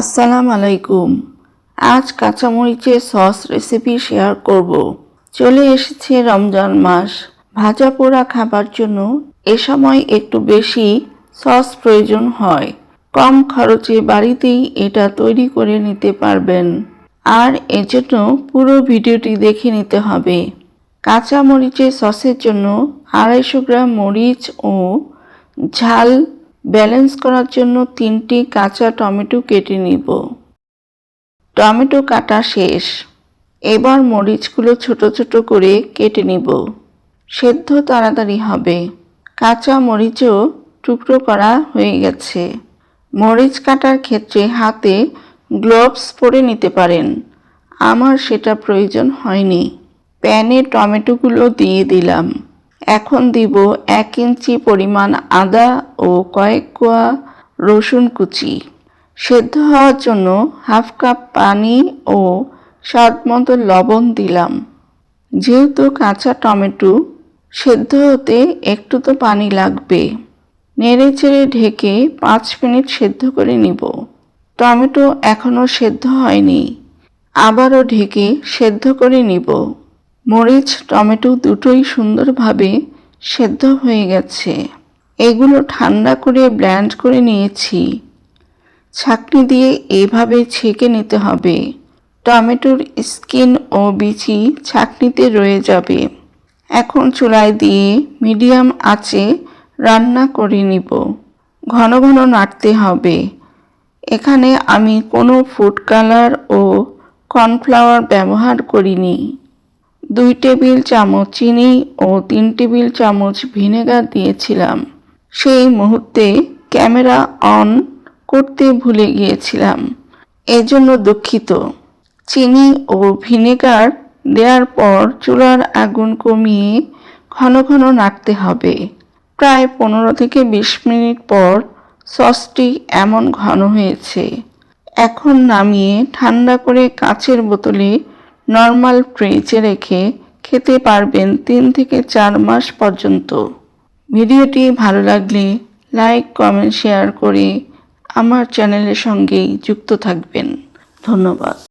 আসসালামু আলাইকুম। আজ কাঁচামরিচের সস রেসিপি শেয়ার করব। চলে এসেছে রমজান মাস। ভাজা পোড়া খাবার জন্য এ সময় একটু বেশি সস প্রয়োজন হয়। কম খরচে বাড়িতেই এটা তৈরি করে নিতে পারবেন। আর এজন্য পুরো ভিডিওটি দেখে নিতে হবে। কাঁচা মরিচের সসের জন্য 250 গ্রাম মরিচ ও ঝাল ব্যালেন্স করার জন্য 3টি কাঁচা টমেটো কেটে নিব। টমেটো কাটা শেষ। এবার মরিচগুলো ছোট ছোট করে কেটে নিব। সেদ্ধ তাড়াতাড়ি হবে। কাঁচা মরিচও টুকরো করা হয়ে গেছে। মরিচ কাটার ক্ষেত্রে হাতে গ্লোভস পরে নিতে পারেন। আমার সেটা প্রয়োজন হয়নি। প্যানে টমেটোগুলো দিয়ে দিলাম। এখন দিব 1 ইঞ্চি পরিমাণ আদা ও কয়েক কোয়া রসুন কুচি। সেদ্ধ হওয়ার জন্য 1/2 কাপ পানি ও স্বাদমতো লবণ দিলাম। যেহেতু কাঁচা টমেটো, সেদ্ধ হতে একটু তো পানি লাগবে। নেড়ে চেড়ে ঢেকে 5 মিনিট সেদ্ধ করে নিব। টমেটো এখনও সেদ্ধ হয়নি। আবারও ঢেকে সেদ্ধ করে নিব। মরিচ টমেটো দুটোই সুন্দরভাবে সেদ্ধ হয়ে গেছে। এগুলো ঠান্ডা করে ব্লেন্ড করে নিয়েছি। ছাঁকনি দিয়ে এইভাবে ছেঁকে নিতে হবে। টমেটোর স্কিন ও বিচি ছাঁকনিতে রয়ে যাবে। এখন চুলায় দিয়ে মিডিয়াম আঁচে রান্না করে নিব। ঘন ঘন নাড়তে হবে। এখানে আমি কোনো ফুড কালার ও কর্নফ্লাওয়ার ব্যবহার করিনি। 2 টেবিল চামচ চিনি ও 3 টেবিল চামচ ভিনেগার দিয়েছিলাম। সেই মুহূর্তে ক্যামেরা অন করতে ভুলে গিয়েছিলাম। এজন্য দুঃখিত। চিনি ও ভিনেগার দেওয়ার পর চুলার আগুন কমিয়ে ঘন ঘন নাড়তে হবে। প্রায় 15 থেকে 20 মিনিট পর সসটি এমন ঘন হয়েছে। এখন নামিয়ে ঠান্ডা করে কাচের বোতলে নরমাল ফ্রিজে রেখে খেতে পারবেন 3 থেকে 4 মাস পর্যন্ত। ভিডিওটি ভালো লাগলে লাইক, কমেন্ট, শেয়ার করে আমার চ্যানেলের সঙ্গেই যুক্ত থাকবেন। ধন্যবাদ।